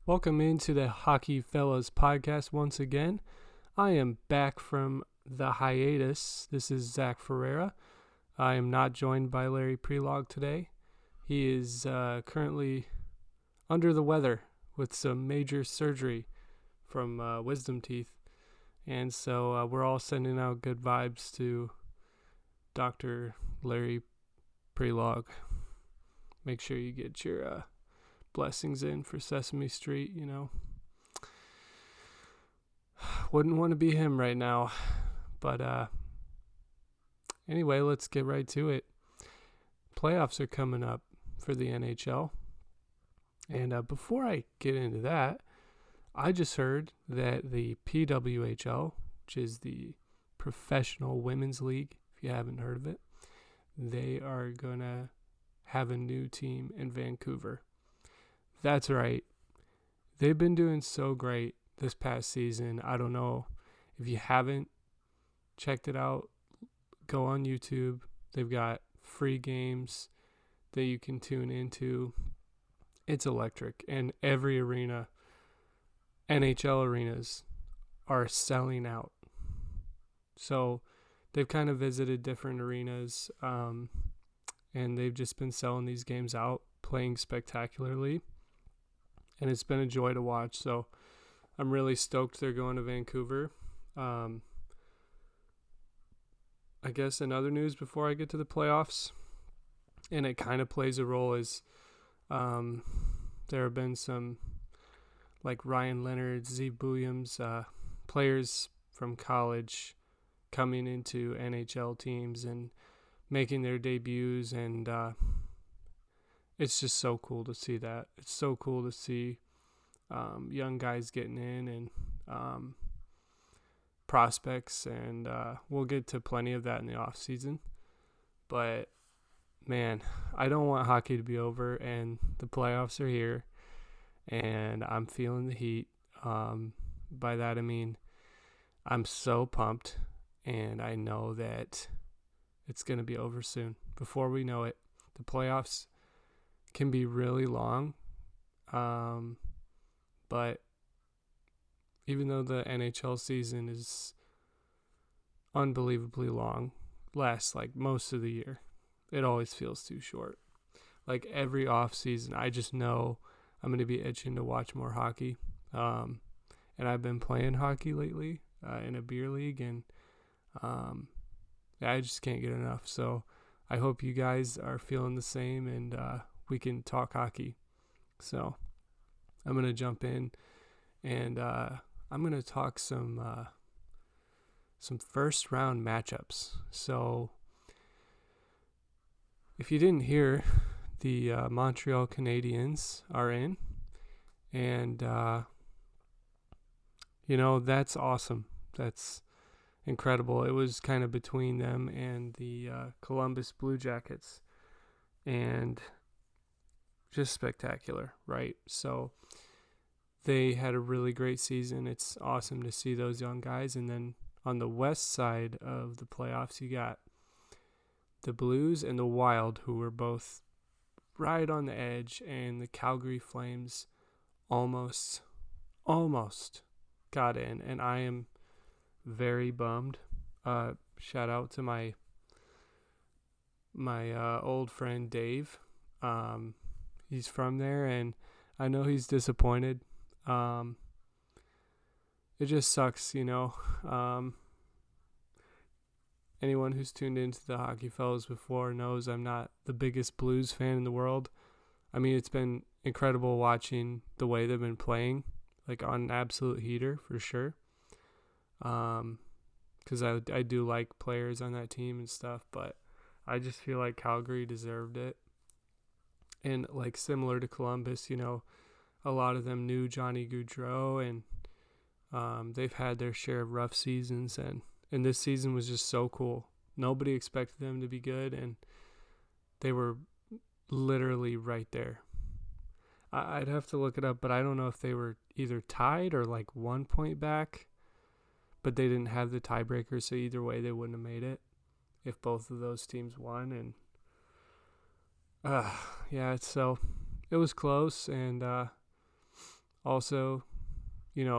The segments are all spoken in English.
Welcome into the Hockey Fellas podcast once again. I am back from the hiatus. This is Zach Ferreira. I am not joined by Larry Prelog today. He is currently under the weather with some major surgery from wisdom teeth. And so we're all sending out good vibes to Dr. Larry Prelog. Make sure you get your blessings in for Sesame Street, Wouldn't want to be him right now. But anyway, let's get right to it. Playoffs are coming up for the NHL. And before I get into that, I just heard that the PWHL, which is the Professional Women's League, if you haven't heard of it, they are going to have a new team in Vancouver. That's right. They've been doing so great this past season. I don't know if you haven't checked it out. Go on YouTube. They've got free games that you can tune into. It's electric. And every arena, NHL arenas, are selling out. So they've kind of visited different arenas, and they've just been selling these games out, playing spectacularly. And it's been a joy to watch. So I'm really stoked they're going to Vancouver. I guess in other news before I get to the playoffs, and it kind of plays a role, is there have been some, like Ryan Leonard, Zeev Williams, players from college coming into NHL teams and making their debuts, and it's just so cool to see that. It's so cool to see young guys getting in and prospects, and we'll get to plenty of that in the off season. But man, I don't want hockey to be over, and the playoffs are here, and I'm feeling the heat. By that I mean I'm so pumped, and I know that it's going to be over soon. Before we know it, the playoffs can be really long, but even though the NHL season is unbelievably long, lasts like most of the year, it always feels too short. Like every off season, I just know I'm going to be itching to watch more hockey, and I've been playing hockey lately in a beer league, and I just can't get enough. So I hope you guys are feeling the same, and we can talk hockey. So I'm going to jump in, and I'm going to talk some first round matchups. So if you didn't hear, the Montreal Canadiens are in, and that's awesome. That's incredible. It was kind of between them and the Columbus Blue Jackets, and just spectacular, right? So they had a really great season. It's awesome to see those young guys. And then on the west side of the playoffs, you got the Blues and the Wild, who were both right on the edge, and the Calgary Flames almost got in, and I am very bummed. Shout out to my old friend Dave. He's from there, and I know he's disappointed. It just sucks, Anyone who's tuned into the Hockey Fellas before knows I'm not the biggest Blues fan in the world. I mean, it's been incredible watching the way they've been playing, like on an absolute heater for sure. Because I do like players on that team and stuff, but I just feel like Calgary deserved it. And like similar to Columbus, a lot of them knew Johnny Gaudreau, and they've had their share of rough seasons, and this season was just so cool. Nobody expected them to be good, and they were literally right there. I'd have to look it up, but I don't know if they were either tied or like 1 point back, but they didn't have the tiebreaker, so either way they wouldn't have made it if both of those teams won. And so it was close, and Also,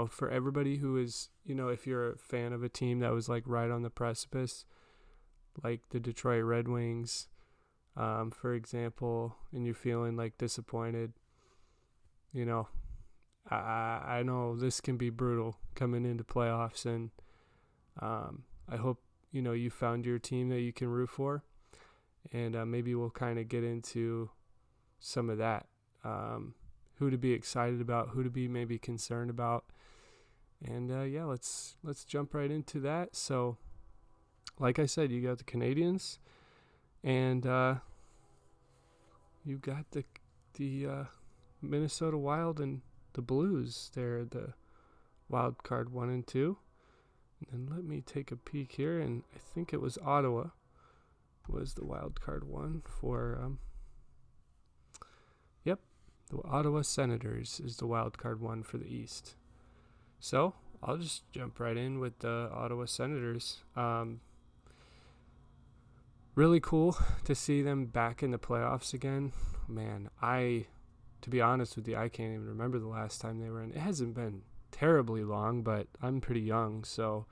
for everybody who is, if you're a fan of a team that was like right on the precipice, like the Detroit Red Wings, for example, and you're feeling like disappointed, I know this can be brutal coming into playoffs, and I hope, you found your team that you can root for, and maybe we'll kind of get into some of that. Who to be excited about, who to be maybe concerned about. And let's jump right into that. So, like I said, you got the Canadiens, and you got the Minnesota Wild and the Blues. They're the wild card 1 and 2. And then let me take a peek here, and I think it was Ottawa was the wild card 1 for the Ottawa Senators is the wild card 1 for the East. So I'll just jump right in with the Ottawa Senators. Really cool to see them back in the playoffs again. Man, to be honest with you, I can't even remember the last time they were in. It hasn't been terribly long, but I'm pretty young, so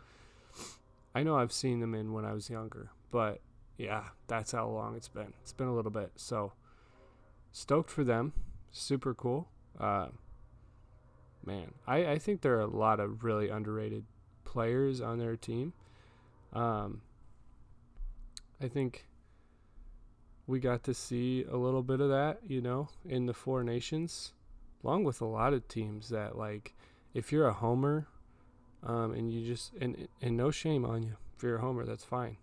I know I've seen them in when I was younger. But yeah, that's how long it's been. It's been a little bit. So stoked for them. Super cool. Man, I think there are a lot of really underrated players on their team. I think we got to see a little bit of that, in the Four Nations, along with a lot of teams that, like, if you're a homer, and you just, and no shame on you, if you're a homer, that's fine.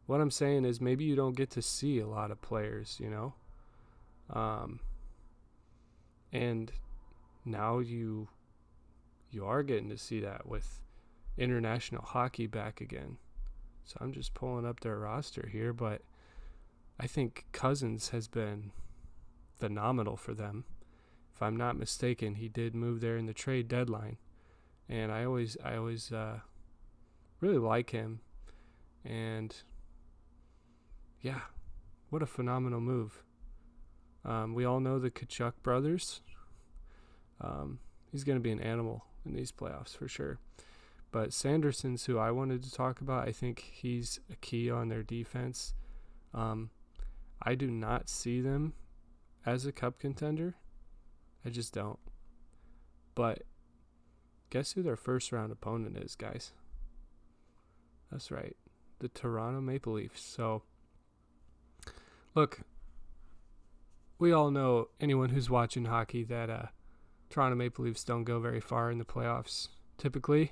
What I'm saying is maybe you don't get to see a lot of players, and now you are getting to see that with international hockey back again. So I'm just pulling up their roster here, but I think Cousins has been phenomenal for them. If I'm not mistaken, he did move there in the trade deadline, and I always really like him. And yeah, what a phenomenal move. We all know the Tkachuk brothers. He's going to be an animal in these playoffs for sure. But Sanderson's who I wanted to talk about. I think he's a key on their defense. I do not see them as a cup contender. I just don't. But guess who their first round opponent is, guys? That's right. The Toronto Maple Leafs. So, look, we all know, anyone who's watching hockey, that Toronto Maple Leafs don't go very far in the playoffs typically.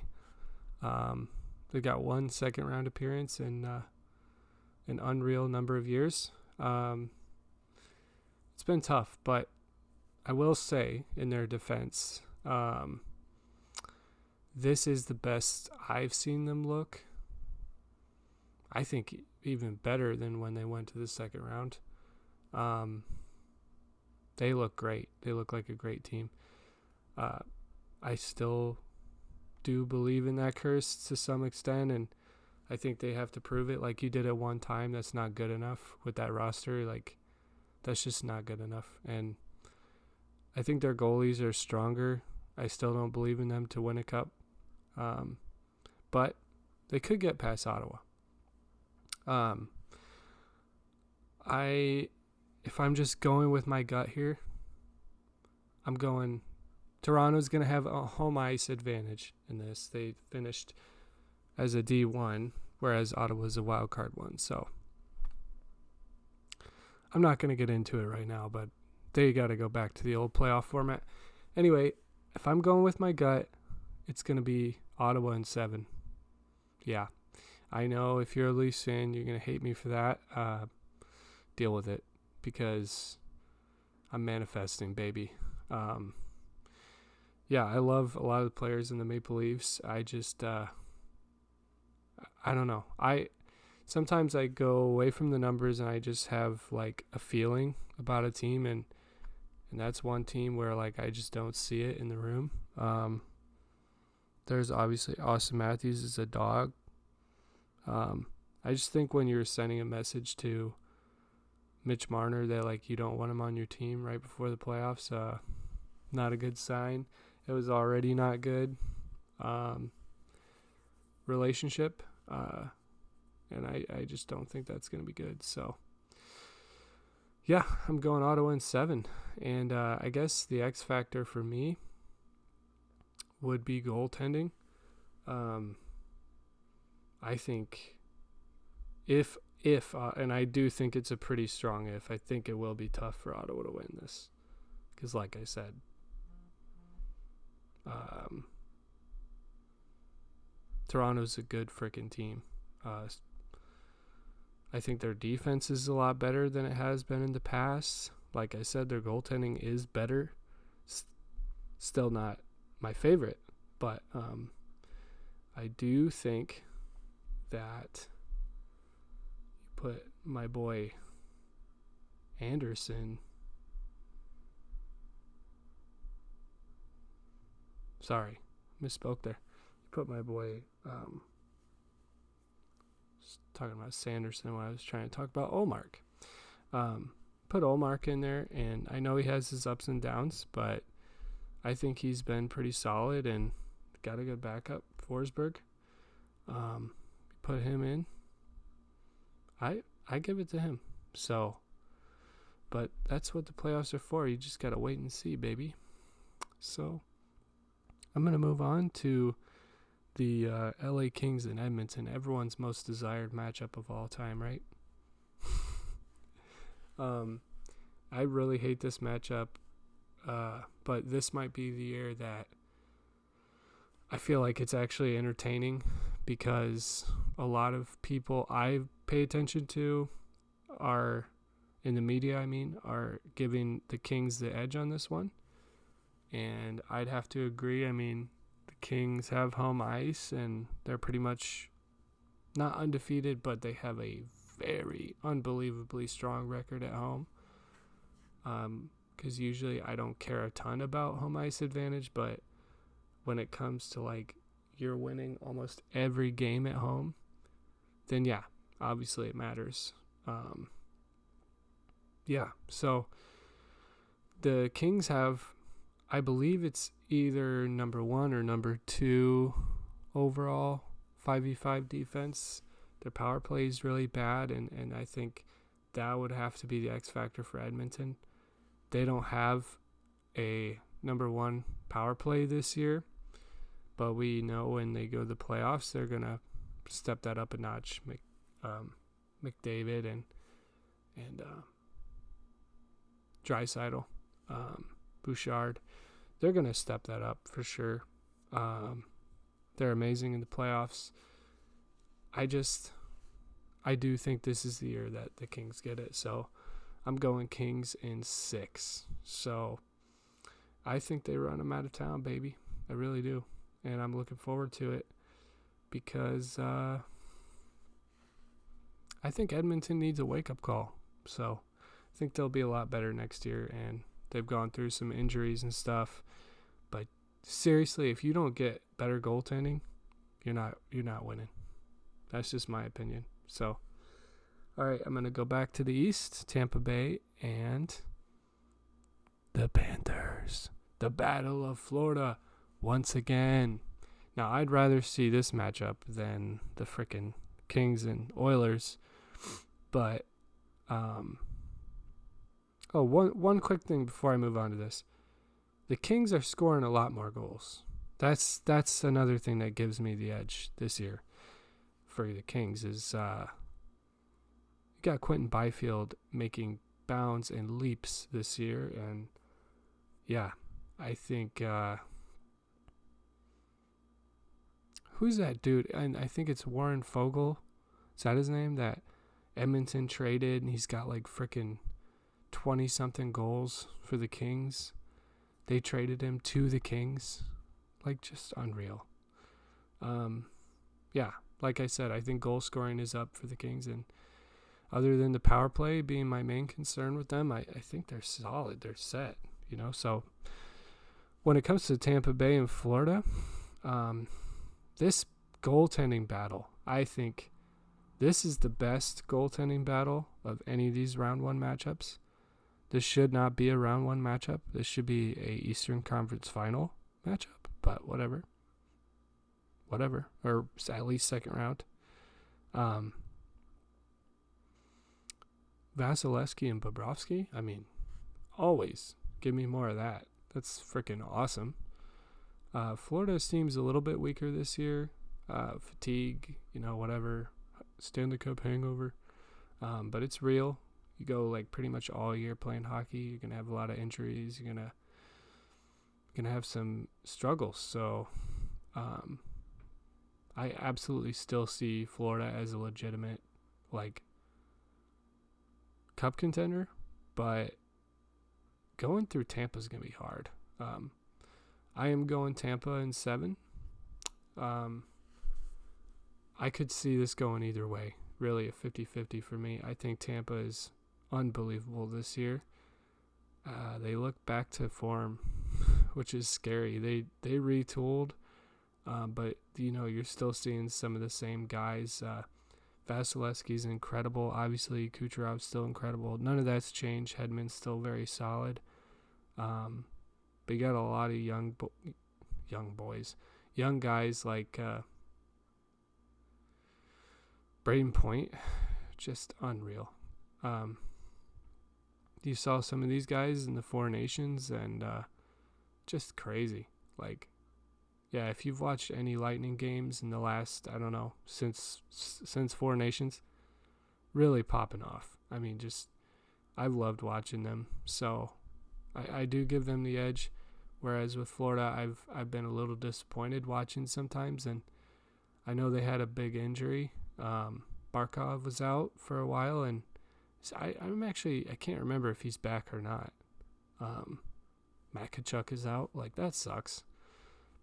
They got one second round appearance in an unreal number of years. It's been tough, but I will say in their defense, this is the best I've seen them look. I think even better than when they went to the second round. They look great. They look like a great team. I still do believe in that curse to some extent, and I think they have to prove it. Like you did at one time, that's not good enough with that roster. Like, that's just not good enough. And I think their goalies are stronger. I still don't believe in them to win a cup. But they could get past Ottawa. If I'm just going with my gut here, I'm going Toronto's going to have a home ice advantage in this. They finished as a D1, whereas Ottawa's a wild card 1. So I'm not going to get into it right now, but they got to go back to the old playoff format. Anyway, if I'm going with my gut, it's going to be Ottawa in 7. Yeah, I know if you're a Leafs fan, you're going to hate me for that. Deal with it, because I'm manifesting, baby. Yeah, I love a lot of the players in the Maple Leafs. I just, I don't know. Sometimes I go away from the numbers and I just have like a feeling about a team, and that's one team where like I just don't see it in the room. There's obviously Austin Matthews is a dog. I just think when you're sending a message to Mitch Marner that like you don't want him on your team right before the playoffs, not a good sign. It was already not good relationship. And I just don't think that's going to be good. So, yeah, I'm going Ottawa in 7. And I guess the X factor for me would be goaltending. I think if and I do think it's a pretty strong if, I think it will be tough for Ottawa to win this. Because like I said, Toronto's a good freaking team. I think their defense is a lot better than it has been in the past. Like I said, their goaltending is better. Still not my favorite, but I do think that you put my boy Anderson. Sorry, misspoke there. You put my boy talking about Sanderson when I was trying to talk about Olmark. Put Olmark in there, and I know he has his ups and downs, but I think he's been pretty solid and got a good backup. Forsberg, put him in. I give it to him. So, but that's what the playoffs are for. You just gotta wait and see, baby. So, I'm gonna move on to the LA Kings and Edmonton, everyone's most desired matchup of all time, right? I really hate this matchup, but this might be the year that I feel like it's actually entertaining, because a lot of people I pay attention to are, in the media, are giving the Kings the edge on this one. And I'd have to agree. The Kings have home ice, and they're pretty much not undefeated, but they have a very unbelievably strong record at home. Because usually I don't care a ton about home ice advantage, but when it comes to like you're winning almost every game at home, then yeah, obviously it matters. So the Kings have, I believe it's either number 1 or number 2 overall 5v5 defense. Their power play is really bad, and I think that would have to be the X factor for Edmonton. They don't have a number 1 power play this year, but we know when they go to the playoffs, they're going to step that up a notch. McDavid and Draisaitl, Bouchard, they're going to step that up for sure. They're amazing in the playoffs. I do think this is the year that the Kings get it. So I'm going Kings in 6. So I think they run them out of town, baby. I really do. And I'm looking forward to it, because I think Edmonton needs a wake-up call. So I think they'll be a lot better next year, and they've gone through some injuries and stuff. But seriously, if you don't get better goaltending, you're not winning. That's just my opinion. So, all right, I'm going to go back to the East, Tampa Bay, and the Panthers. The Battle of Florida once again. Now, I'd rather see this matchup than the frickin' Kings and Oilers. But, one quick thing before I move on to this. The Kings are scoring a lot more goals. That's another thing that gives me the edge this year for the Kings is you got Quentin Byfield making bounds and leaps this year, and yeah, I think who's that dude? And I think it's Warren Fogle. Is that his name? That Edmonton traded, and he's got like freaking 20-something goals for the Kings. They traded him to the Kings. Like, just unreal. Yeah, like I said, I think goal scoring is up for the Kings, and other than the power play being my main concern with them, I think they're solid. They're set, So when it comes to Tampa Bay and Florida, this goaltending battle, I think this is the best goaltending battle of any of these round 1 matchups. This should not be a round 1 matchup. This should be a Eastern Conference final matchup, but whatever. Or at least second round. Vasilevsky and Bobrovsky, I mean, always give me more of that. That's freaking awesome. Florida seems a little bit weaker this year. Fatigue, whatever. Stanley Cup hangover. But it's real. You go like pretty much all year playing hockey. You're going to have a lot of injuries. You're going to have some struggles. So I absolutely still see Florida as a legitimate cup contender, but going through Tampa is going to be hard. I am going Tampa in 7. I could see this going either way. Really a 50-50 for me. I think Tampa is unbelievable this year. They look back to form, which is scary. They retooled, but you're still seeing some of the same guys. Vasilevsky's incredible. Obviously, Kucherov's still incredible. None of that's changed. Hedman's still very solid. But you got a lot of young guys like Braden Point, just unreal. You saw some of these guys in the Four Nations, and just crazy. If you've watched any Lightning games in the last, I don't know, since Four Nations, really popping off. I mean, I've loved watching them. So I do give them the edge. Whereas with Florida, I've been a little disappointed watching sometimes, and I know they had a big injury. Barkov was out for a while, and I can't remember if he's back or not. Matt Tkachuk is out. That sucks.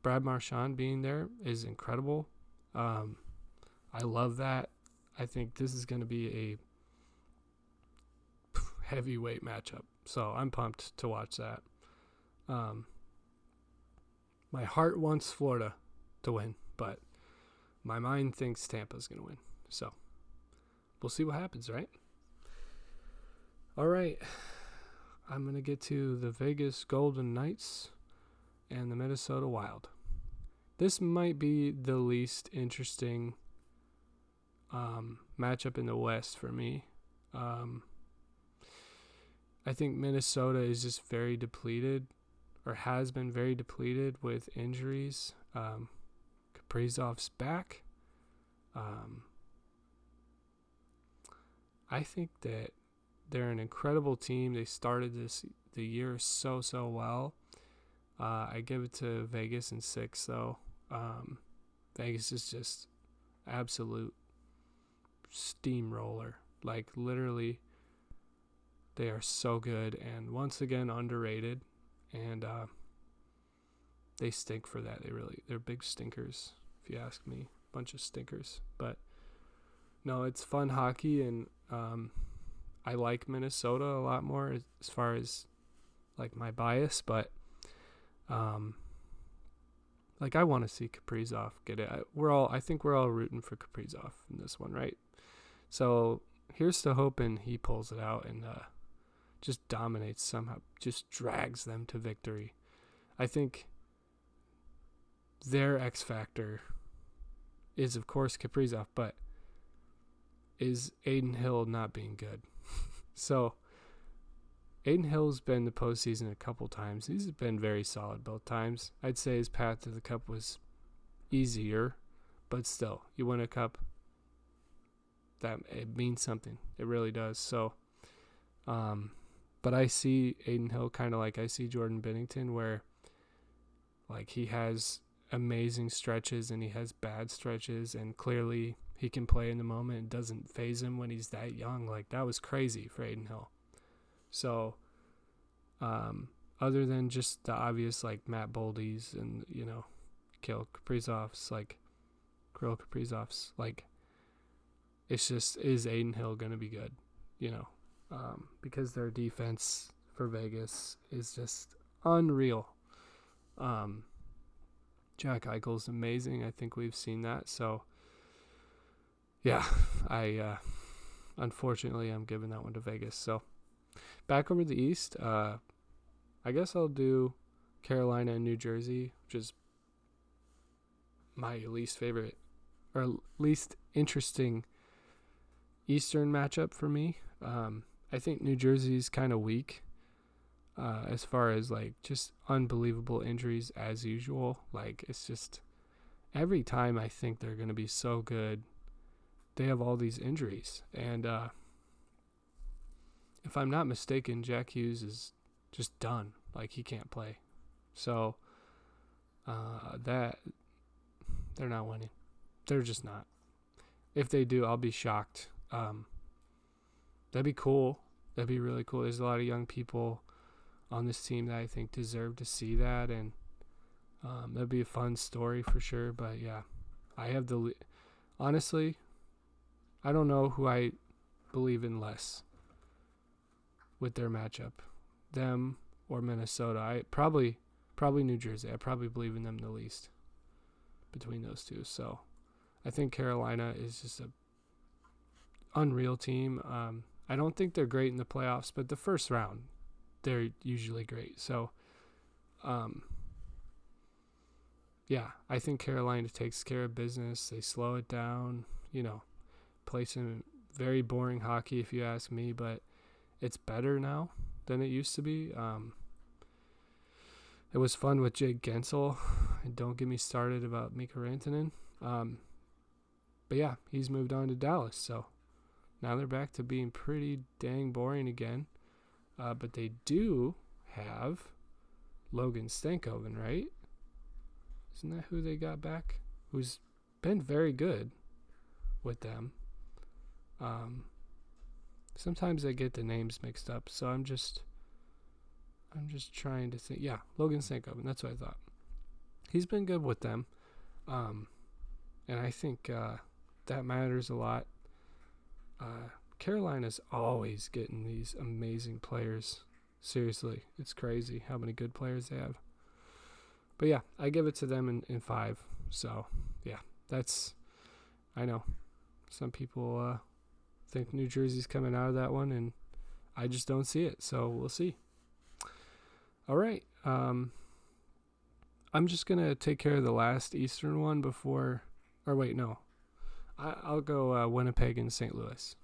Brad Marchand being there is incredible. I love that. I think this is going to be a heavyweight matchup, so I'm pumped to watch that. My heart wants Florida to win, but my mind thinks Tampa's going to win. So we'll see what happens, right? All right. I'm going to get to the Vegas Golden Knights and the Minnesota Wild. This might be the least interesting matchup in the West for me. I think Minnesota is just very depleted, or has been very depleted with injuries. Kaprizov's back. I think that they're an incredible team. They started the year so well. I give it to Vegas in 6, though. Vegas is just absolute steamroller. Literally, they are so good, and once again underrated. And they stink for that. They're big stinkers, if you ask me. Bunch of stinkers. But no, it's fun hockey, and I like Minnesota a lot more as far as my bias, but I want to see Kaprizov get it. I think we're all rooting for Kaprizov in this one, right? So here's to hoping he pulls it out and just dominates somehow, just drags them to victory. I think their X factor is, of course, Kaprizov, but is Aiden Hill not being good. So Aiden Hill's been in the postseason a couple times. He's been very solid both times. I'd say his path to the cup was easier, but still, you win a cup, that it means something. It really does. So, but I see Aiden Hill kind of like I see Jordan Binnington, where he has amazing stretches and he has bad stretches, and clearly he can play in the moment. It doesn't faze him when he's that young. That was crazy for Aiden Hill. So, other than just the obvious Matt Boldy's and Kirill Kaprizov's, it's just, is Aiden Hill gonna be good? Because their defense for Vegas is just unreal. Jack Eichel's amazing. I think we've seen that. So, yeah, unfortunately I'm giving that one to Vegas. So, back over the East, I guess I'll Carolina and New Jersey, which is my least favorite or least interesting Eastern matchup for me. I think New Jersey's kind of weak as far as like just unbelievable injuries as usual. Like it's just every time I think they're going to be so good, they have all these injuries. And if I'm not mistaken, Jack Hughes is just done. Like he can't play. So that they're not winning. They're just not. If they do, I'll be shocked. That'd be cool. That'd be really cool. There's a lot of young people on this team that I think deserve to see that, and that'd be a fun story for sure. But yeah, I have honestly, I don't know who I believe in less with their matchup, them or Minnesota. I probably New Jersey. I probably believe in them the least between those two. So I think Carolina is just a unreal team. I don't think they're great in the playoffs, but the first round, they're usually great. So, yeah, I think Carolina takes care of business. They slow it down, play some very boring hockey if you ask me, but it's better now than it used to be. It was fun with Jake Gensel, and don't get me started about Mikko Rantanen. But yeah, he's moved on to Dallas, so now they're back to being pretty dang boring again. But they do have Logan Stankoven, right? Isn't that who they got back? Who's been very good with them. Sometimes I get the names mixed up, so I'm just trying to think. Yeah, Logan Stankoven, that's what I thought. He's been good with them. And I think that matters a lot. Carolina's always getting these amazing players. Seriously, it's crazy how many good players they have. But yeah, I give it to them in 5. So yeah, I know some people think New Jersey's coming out of that one, and I just don't see it. So we'll see. All right. I'm just going to take care of the last Eastern one before, or wait, no. I'll go Winnipeg and St. Louis.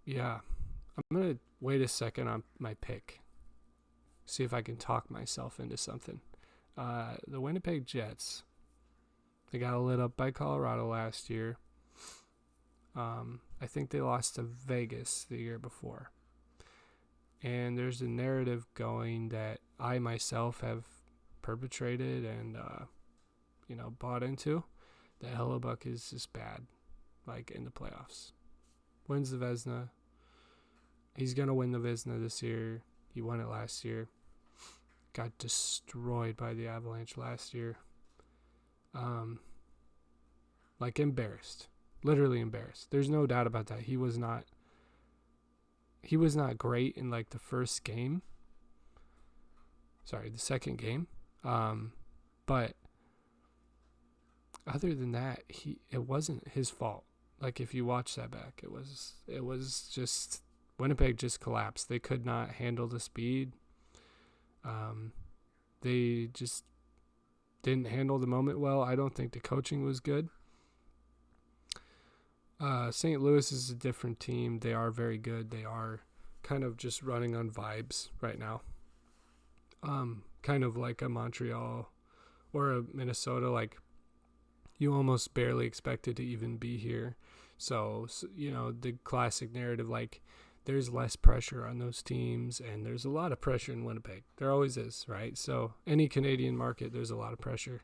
Yeah, I'm going to wait a second on my pick. See if I can talk myself into something. The Winnipeg Jets, they got lit up by Colorado last year. I think they lost to Vegas the year before. And there's a narrative going that I myself have perpetrated and, bought into, that Hellebuck is just bad, like in the playoffs. Wins the Vezina. He's going to win the Vezina this year. He won it last year. Got destroyed by the Avalanche last year. Embarrassed. Literally embarrassed. There's no doubt about that. He was not great in the first game. Sorry, the second game. But other than that, it wasn't his fault. If you watch that back, it was just Winnipeg just collapsed. They could not handle the speed. They just didn't handle the moment well. I don't think the coaching was good. St. Louis is a different team. They are very good. They are kind of just running on vibes right now. Kind of like a Montreal or a Minnesota, you almost barely expected to even be here. So, the classic narrative, there's less pressure on those teams, and there's a lot of pressure in Winnipeg. There always is, right? So any Canadian market, there's a lot of pressure.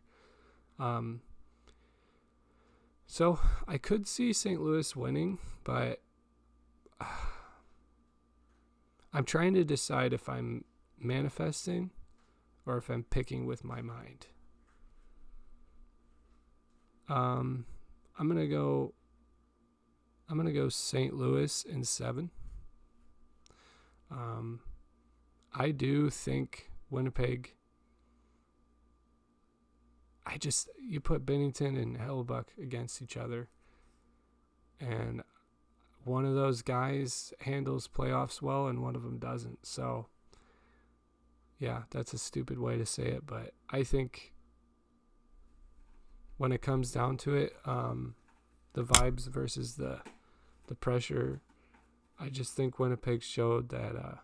So I could see St. Louis winning, but I'm trying to decide if I'm manifesting or if I'm picking with my mind. I'm gonna go St. Louis in 7. I do think Winnipeg. You put Bennington and Hellebuck against each other, and one of those guys handles playoffs well and one of them doesn't. So, yeah, that's a stupid way to say it, but I think when it comes down to it, the vibes versus the pressure, I just think Winnipeg showed that,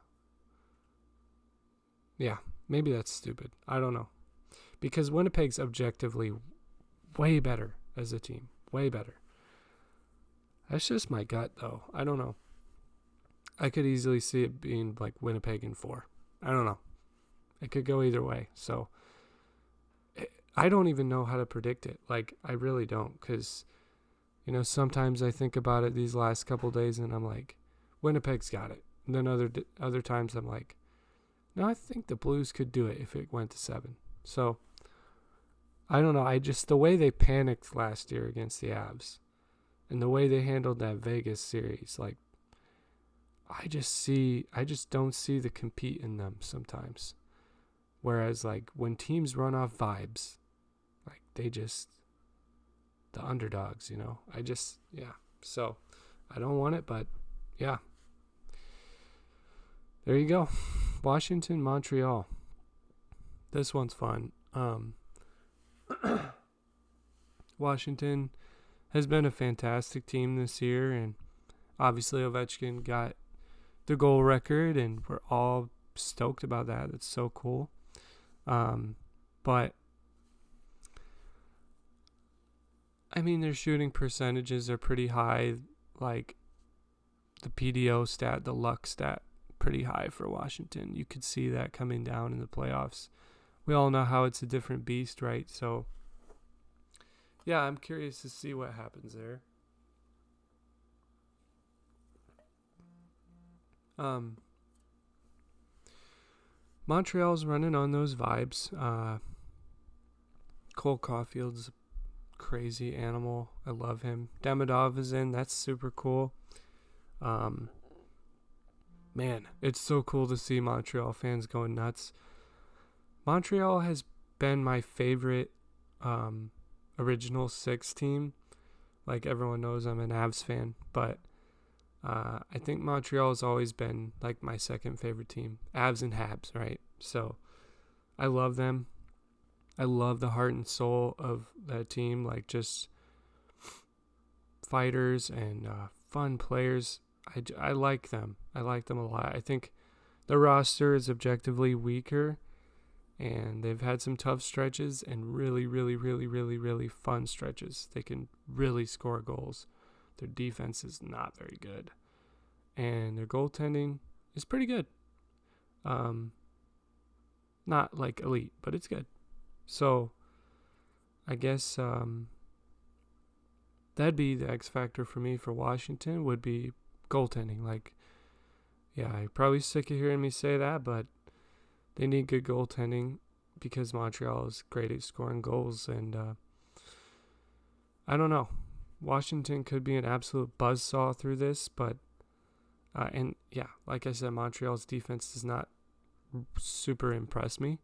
yeah, maybe that's stupid. I don't know. Because Winnipeg's objectively way better as a team. Way better. That's just my gut, though. I don't know. I could easily see it being like Winnipeg in 4. I don't know. It could go either way. So, I don't even know how to predict it. Like, I really don't. Because, sometimes I think about it these last couple days and I'm like, Winnipeg's got it. And then other times I'm like, no, I think the Blues could do it if it went to 7. So, I don't know. The way they panicked last year against the Avs and the way they handled that Vegas series, like, I just don't see the compete in them sometimes. Whereas, like, when teams run off vibes, like, the underdogs, yeah. So, I don't want it, but, yeah. There you go. Washington, Montreal. This one's fun. Washington has been a fantastic team this year, and obviously Ovechkin got the goal record, and we're all stoked about that. That's so cool. But I mean, their shooting percentages are pretty high. Like the PDO stat, the luck stat, pretty high for Washington. You could see that coming down in the playoffs. We all know how it's a different beast, right? So, yeah, I'm curious to see what happens there. Montreal's running on those vibes. Cole Caulfield's a crazy animal. I love him. Demidov is in. That's super cool. Man, it's so cool to see Montreal fans going nuts. Montreal has been my favorite original 6 team. Like, everyone knows I'm an Avs fan, but I think Montreal has always been like my second favorite team. Avs and Habs, right? So I love them. I love the heart and soul of that team. Like, just fighters and fun players. I like them. I like them a lot. I think the roster is objectively weaker, and they've had some tough stretches and really, really, really, really, really fun stretches. They can really score goals. Their defense is not very good, and their goaltending is pretty good. Not like elite, but it's good. So I guess that'd be the X factor for me for Washington, would be goaltending. Like, yeah, you're probably sick of hearing me say that, but they need good goaltending because Montreal is great at scoring goals. And I don't know. Washington could be an absolute buzzsaw through this, but and yeah, like I said, Montreal's defense does not super impress me.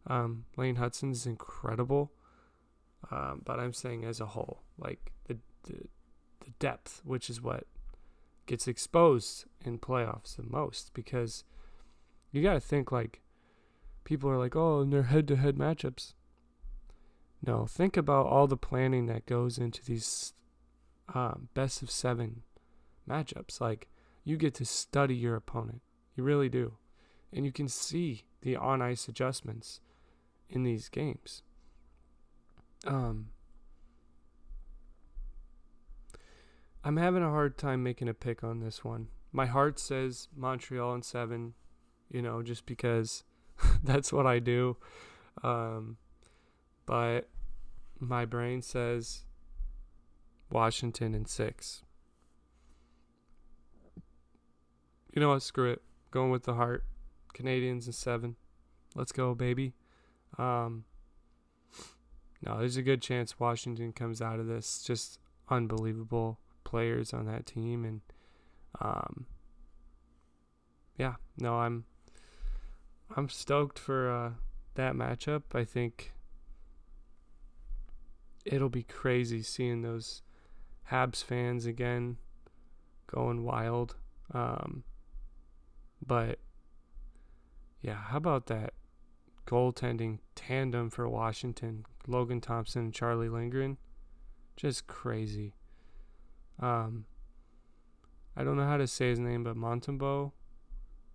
Lane Hudson's incredible, but I'm saying as a whole, like the depth, which is what gets exposed in playoffs the most, because you got to think, like, people are like, oh, and they're head-to-head matchups. No, think about all the planning that goes into these best of 7 matchups. Like, you get to study your opponent. You really do. And you can see the on-ice adjustments in these games. I'm having a hard time making a pick on this one. My heart says Montreal in 7, just because that's what I do. But my brain says Washington in 6. You know what? Screw it. Going with the heart. Canadians in 7. Let's go, baby. No, there's a good chance Washington comes out of this. Just unbelievable players on that team, and I'm stoked for that matchup. I think it'll be crazy seeing those Habs fans again going wild. But yeah, how about that goaltending tandem for Washington? Logan Thompson and Charlie Lindgren. Just crazy. I don't know how to say his name, but Montembeault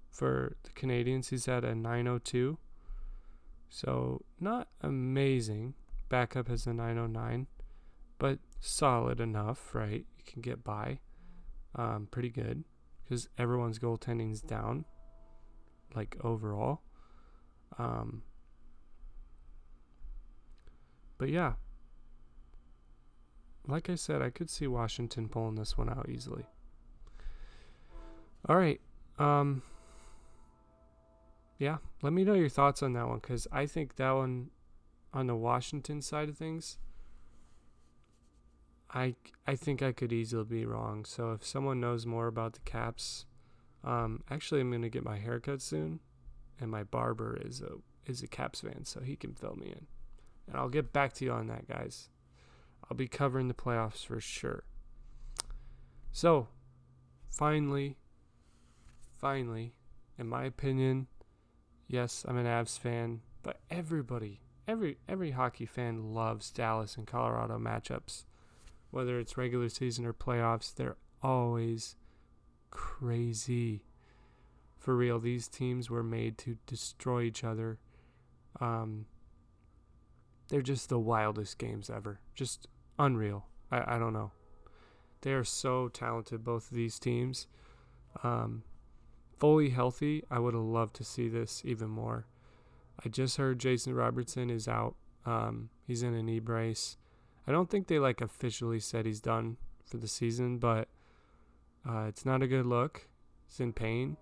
for the Canadians, he's at a 902. So not amazing. Backup has a 909, but solid enough, right? You can get by. Pretty good because everyone's goaltending's down, like overall. But yeah, like I said, I could see Washington pulling this one out easily. All right. Yeah, let me know your thoughts on that one, because I think that one on the Washington side of things, I think I could easily be wrong. So if someone knows more about the Caps, actually I'm going to get my haircut soon, and my barber is a Caps fan, so he can fill me in. And I'll get back to you on that, guys. I'll be covering the playoffs for sure. So, finally, in my opinion, yes, I'm an Avs fan, but everybody, every hockey fan loves Dallas and Colorado matchups. Whether it's regular season or playoffs, they're always crazy. For real, these teams were made to destroy each other. They're just the wildest games ever. Just unreal. I don't know. They are so talented, both of these teams. Fully healthy, I would have loved to see this even more. I just heard Jason Robertson is out. He's in a knee brace. I don't think they officially said he's done for the season, but it's not a good look. He's in pain.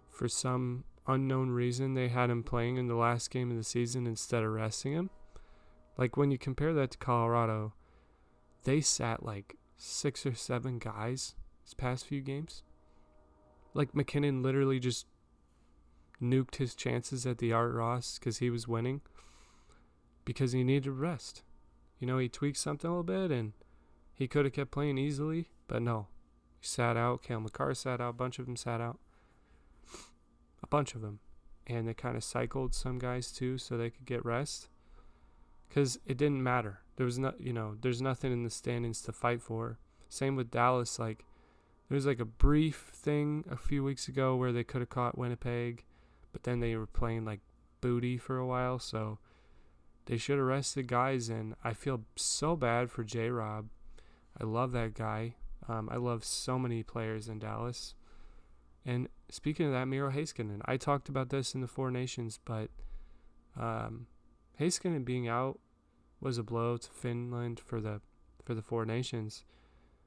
For some unknown reason, they had him playing in the last game of the season instead of resting him. When you compare that to Colorado, they sat 6 or 7 guys this past few games. McKinnon literally just nuked his chances at the Art Ross because he was winning because he needed rest. He tweaked something a little bit and he could have kept playing easily, but no. He sat out. Cale Makar sat out. A bunch of them sat out. A bunch of them. And they kind of cycled some guys too so they could get rest. Because it didn't matter. There was there's nothing in the standings to fight for. Same with Dallas. There was a brief thing a few weeks ago where they could have caught Winnipeg, but then they were playing booty for a while, so they should have rested guys, and I feel so bad for J-Rob. I love that guy. I love so many players in Dallas. And speaking of that, Miro Heiskanen, I talked about this in the Four Nations, but Heiskanen being out was a blow to Finland for the Four Nations.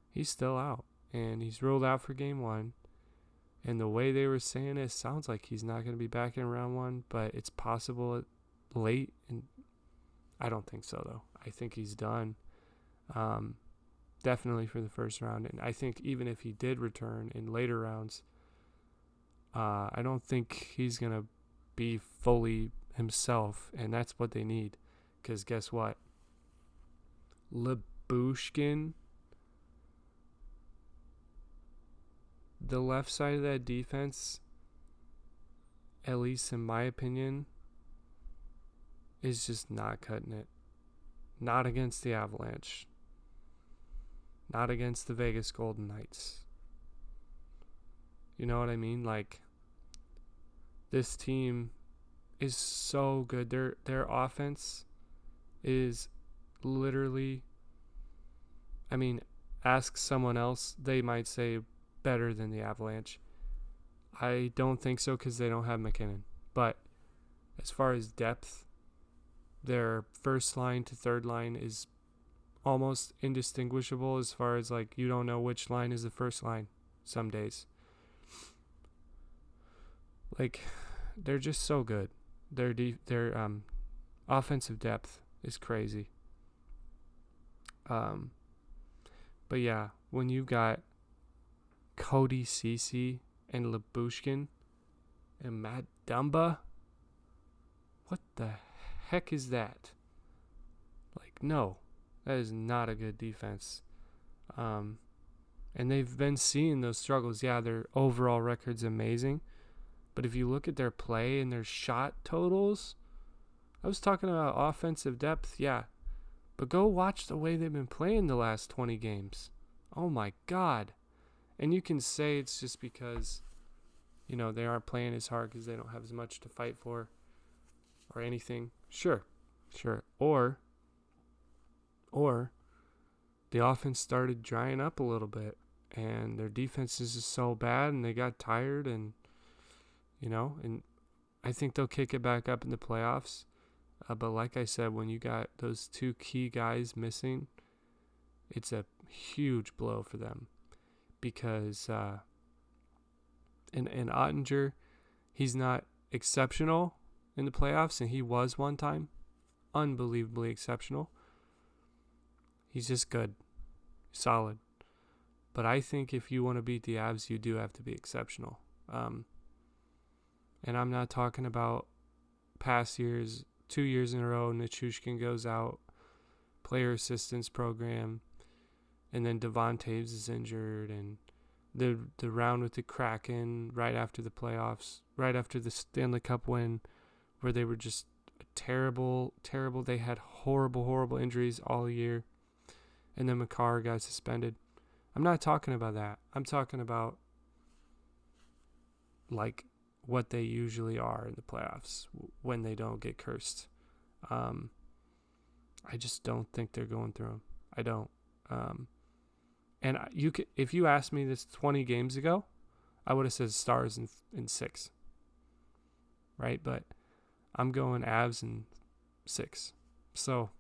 He's still out, and he's ruled out for Game 1. And the way they were saying it sounds like he's not going to be back in round 1, but it's possible late. And I don't think so, though. I think he's done. Definitely for the first round. And I think even if he did return in later rounds, I don't think he's going to be fully himself. And that's what they need. Because guess what? Lyubushkin, the left side of that defense, at least in my opinion, is just not cutting it. Not against the Avalanche. Not against the Vegas Golden Knights. You know what I mean? This team is so good. Their offense is literally, ask someone else, they might say better than the Avalanche. I don't think so because they don't have McKinnon. But as far as depth, their first line to third line is almost indistinguishable as far as you don't know which line is the first line some days. They're just so good. Their offensive depth is crazy. But yeah, when you got Cody Ceci and Lyubushkin and Matt Dumba, what the heck is that? No, that is not a good defense. And they've been seeing those struggles. Yeah, their overall record's amazing. But if you look at their play and their shot totals, I was talking about offensive depth, yeah. But go watch the way they've been playing the last 20 games. Oh my God. And you can say it's just because, they aren't playing as hard because they don't have as much to fight for or anything. Sure. Or the offense started drying up a little bit and their defense is just so bad and they got tired and I think they'll kick it back up in the playoffs. But like I said, when you got those two key guys missing, it's a huge blow for them because in Ottinger, he's not exceptional in the playoffs, and he was one time. Unbelievably exceptional. He's just good. Solid. But I think if you want to beat the Avs, you do have to be exceptional. And I'm not talking about past years, 2 years in a row, Nichushkin goes out, player assistance program, and then Devon Taves is injured, and the round with the Kraken right after the playoffs, right after the Stanley Cup win, where they were just terrible. They had horrible injuries all year, and then Makar got suspended. I'm not talking about that. I'm talking about like what they usually are in the playoffs when they don't get cursed. I just don't think they're going through them. I don't. And if you asked me this 20 games ago, I would have said Stars in 6. Right? But I'm going Avs in 6. So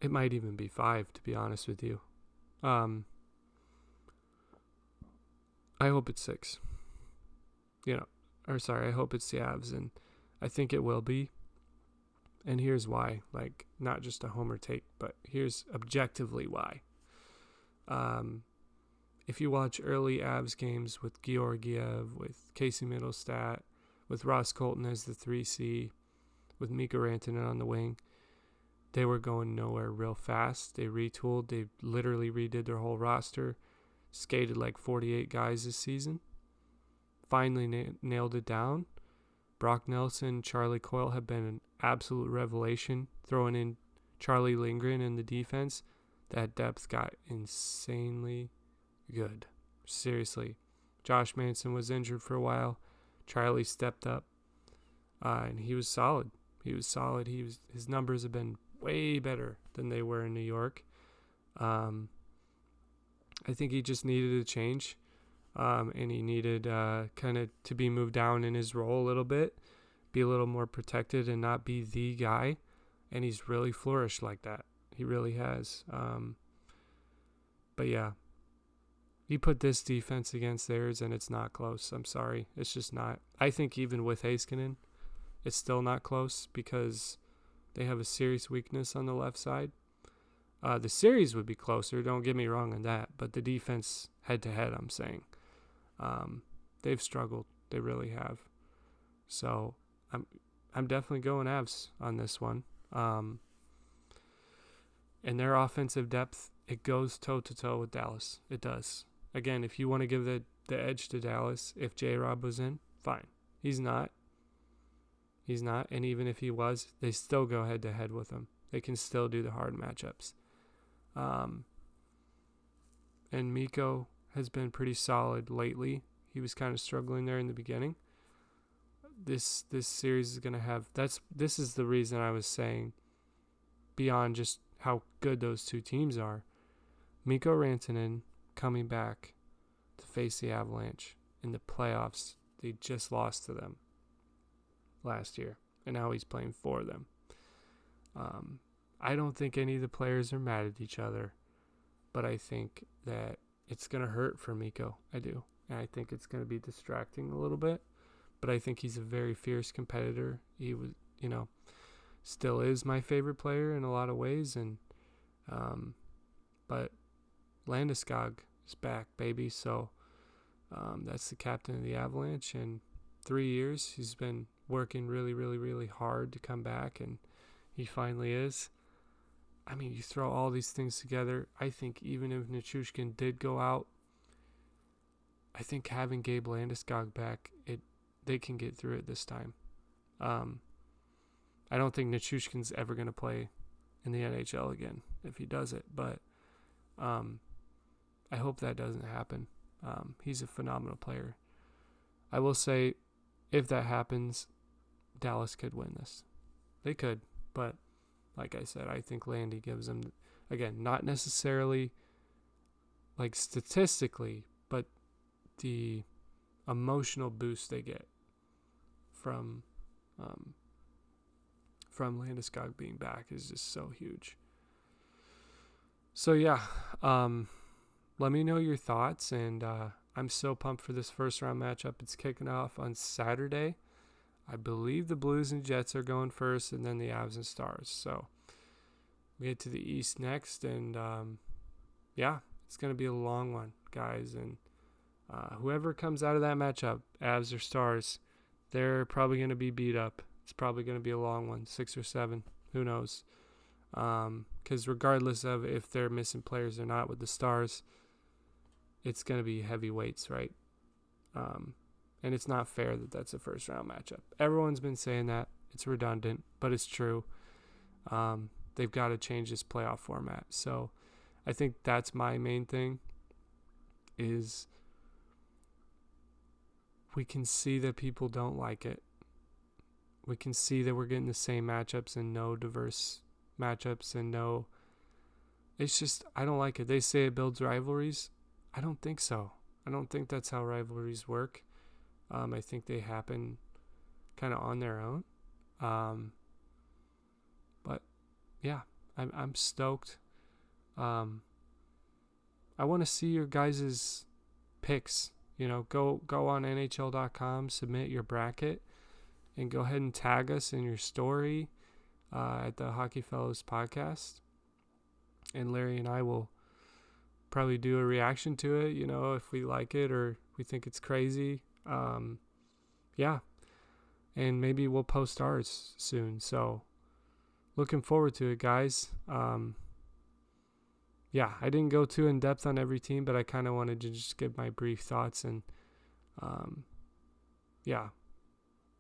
it might even be 5, to be honest with you. I hope it's 6. I hope it's the Avs, and I think it will be. And here's why. Not just a homer take, but here's objectively why. If you watch early Avs games with Georgiev, with Casey Middlestat, with Ross Colton as the 3C, with Mikko Rantanen on the wing, they were going nowhere real fast. They retooled. They literally redid their whole roster. Skated 48 guys this season. Finally nailed it down. Brock Nelson, Charlie Coyle have been an absolute revelation. Throwing in Charlie Lindgren in the defense, that depth got insanely good. Seriously. Josh Manson was injured for a while. Charlie stepped up, and he was solid. His numbers have been way better than they were in New York. I think he just needed a change, and he needed kind of to be moved down in his role a little bit, be a little more protected and not be the guy, and he's really flourished like that. He really has. But yeah, you put this defense against theirs and it's not close. I'm sorry. It's just not. I think even with Heiskanen, it's still not close because they have a serious weakness on the left side. The series would be closer, don't get me wrong on that, but the defense head-to-head, I'm saying, they've struggled. They really have. So I'm definitely going Avs on this one. And their offensive depth, it goes toe-to-toe with Dallas. It does. Again, if you want to give the edge to Dallas, if J-Rob was in, fine. He's not. And even if he was, they still go head-to-head with him. They can still do the hard matchups. And Mikko has been pretty solid lately. He was kind of struggling there in the beginning. This series is going to have... This is the reason I was saying, beyond just how good those two teams are, Mikko Rantanen coming back to face the Avalanche in the playoffs. They just lost to them last year, and now he's playing for them. I don't think any of the players are mad at each other, but I think that it's going to hurt for Mikko. I do. And I think it's going to be distracting a little bit, but I think he's a very fierce competitor. He was, still is my favorite player in a lot of ways, and but Landeskog is back, baby. So that's the captain of the Avalanche, and 3 years he's been working really, really, really hard to come back, and he finally is. I mean, you throw all these things together. I think even if Nichushkin did go out, I think having Gabe Landeskog back, they can get through it this time. I don't think Nichushkin's ever going to play in the NHL again if he does it, but I hope that doesn't happen. He's a phenomenal player. I will say, if that happens, Dallas could win this. They could, but like I said, I think Landy gives them, again, not necessarily like statistically, but the emotional boost they get from Landeskog being back is just so huge. So yeah, let me know your thoughts, and I'm so pumped for this first round matchup. It's kicking off on Saturday. I believe the Blues and Jets are going first, and then the Avs and Stars. So we get to the East next, and yeah, it's going to be a long one, guys. And whoever comes out of that matchup, Avs or Stars, they're probably going to be beat up. It's probably going to be a long one, 6 or 7. Who knows? Because regardless of if they're missing players or not with the Stars, it's going to be heavyweights, right? And it's not fair that that's a first round matchup. Everyone's been saying that. It's redundant, but it's true. They've got to change this playoff format. So I think that's my main thing is we can see that people don't like it. We can see that we're getting the same matchups and no diverse matchups and no... It's just, I don't like it. They say it builds rivalries. I don't think so. I don't think that's how rivalries work. I think they happen kind of on their own. But yeah, I'm stoked. I want to see your guys' picks. You know, go on NHL.com, submit your bracket, and go ahead and tag us in your story at the Hockey Fellas podcast. And Larry and I will probably do a reaction to it, you know, if we like it or we think it's crazy. Yeah. And maybe we'll post ours soon. So looking forward to it, guys. Yeah, I didn't go too in depth on every team, but I kind of wanted to just give my brief thoughts. And yeah,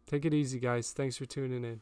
take it easy, guys. Thanks for tuning in.